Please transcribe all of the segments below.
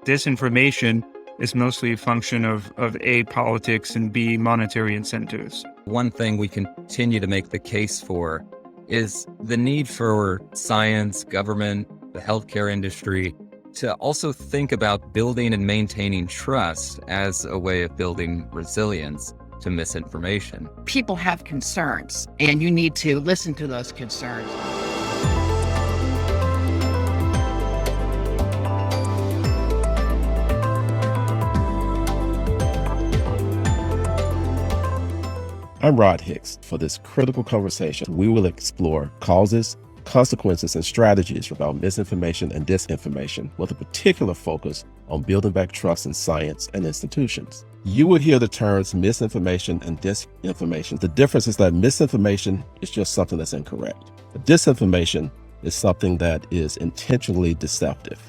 disinformation is mostly a function of A, politics, and B, monetary incentives. One thing we continue to make the case for is the need for science, government, the healthcare industry to also think about building and maintaining trust as a way of building resilience to misinformation. People have concerns, and you need to listen to those concerns. I'm Rod Hicks. For this critical conversation, we will explore causes, consequences, and strategies about misinformation and disinformation, with a particular focus on building back trust in science and institutions. You will hear the terms misinformation and disinformation. The difference is that misinformation is just something that's incorrect. Disinformation is something that is intentionally deceptive.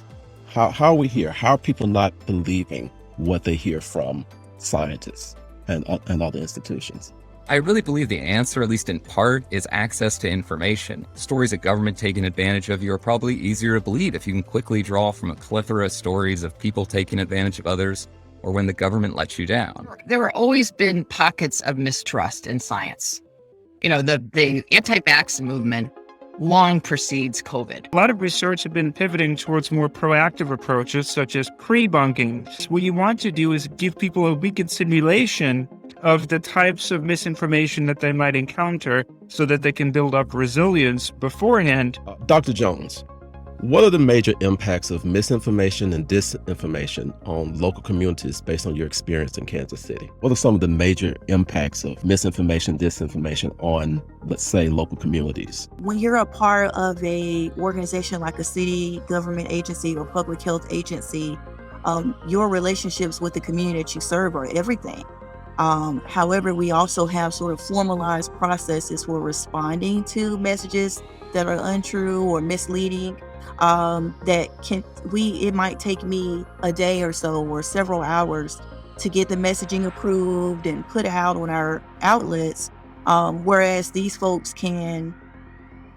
How are we here? How are people not believing what they hear from scientists and other institutions? I really believe the answer, at least in part, is access to information. Stories of government taking advantage of you are probably easier to believe if you can quickly draw from a plethora of stories of people taking advantage of others or when the government lets you down. There have always been pockets of mistrust in science. You know, the anti-vax movement long precedes COVID. A lot of research have been pivoting towards more proactive approaches, such as pre-bunking. What you want to do is give people a weekend simulation of the types of misinformation that they might encounter so that they can build up resilience beforehand. Dr. Jones, what are the major impacts of misinformation and disinformation on local communities based on your experience in Kansas City? What are some of the major impacts of misinformation, disinformation on, let's say, local communities? When you're a part of a organization like a city government agency or public health agency, your relationships with the community that you serve are everything. However, we also have sort of formalized processes for responding to messages that are untrue or misleading. It might take me a day or so or several hours to get the messaging approved and put out on our outlets, whereas these folks can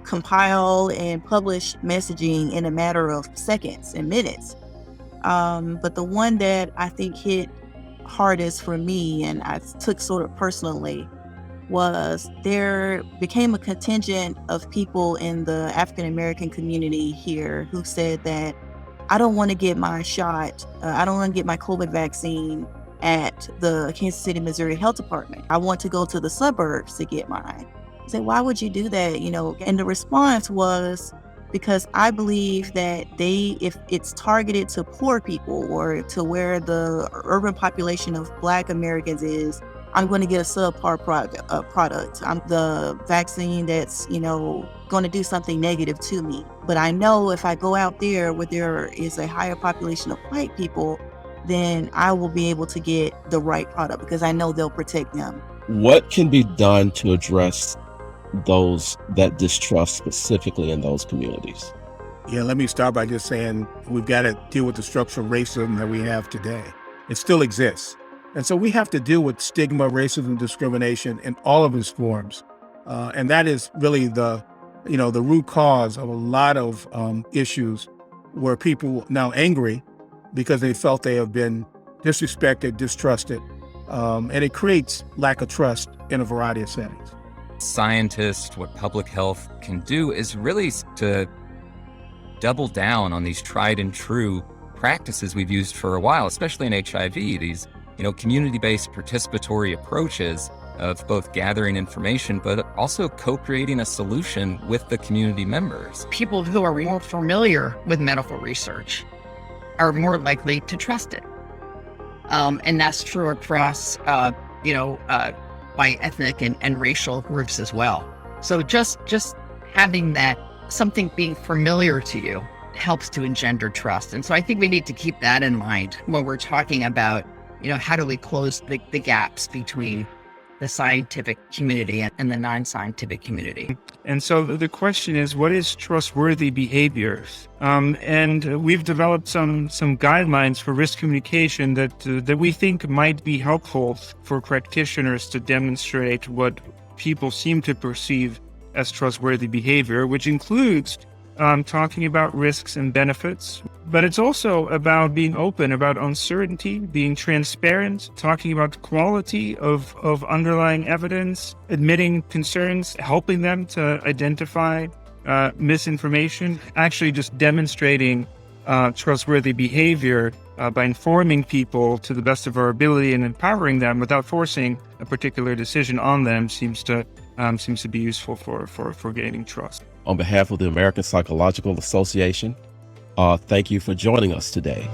compile and publish messaging in a matter of seconds and minutes. But the one that I think hit hardest for me, and I took sort of personally, was there became a contingent of people in the African American community here who said that I don't want to get my shot, I don't want to get my COVID vaccine at the Kansas City, Missouri Health Department. I want to go to the suburbs to get mine. I said, why would you do that? And the response was, because I believe that if it's targeted to poor people or to where the urban population of Black Americans is, I'm going to get a subpar product. I'm the vaccine that's, going to do something negative to me. But I know if I go out there where there is a higher population of white people, then I will be able to get the right product because I know they'll protect them. What can be done to address that distrust specifically in those communities? Yeah, let me start by just saying we've got to deal with the structural racism that we have today. It still exists. And so we have to deal with stigma, racism, discrimination in all of its forms. And that is really the root cause of a lot of issues where people now angry because they felt they have been disrespected, distrusted. And it creates lack of trust in a variety of settings. Scientists, what public health can do is really to double down on these tried and true practices we've used for a while, especially in HIV, these community-based participatory approaches of both gathering information, but also co-creating a solution with the community members. People who are more familiar with medical research are more likely to trust it. And that's true across, by ethnic and racial groups as well. So just having that, something being familiar to you, helps to engender trust. And so I think we need to keep that in mind when we're talking about, how do we close the gaps between the scientific community and the non-scientific community. And so the question is, what is trustworthy behavior? And we've developed some guidelines for risk communication that we think might be helpful for practitioners to demonstrate what people seem to perceive as trustworthy behavior, which includes talking about risks and benefits. But it's also about being open about uncertainty, being transparent, talking about the quality of underlying evidence, admitting concerns, helping them to identify misinformation, actually just demonstrating trustworthy behavior by informing people to the best of our ability and empowering them without forcing a particular decision on them seems to be useful for gaining trust. On behalf of the American Psychological Association, thank you for joining us today.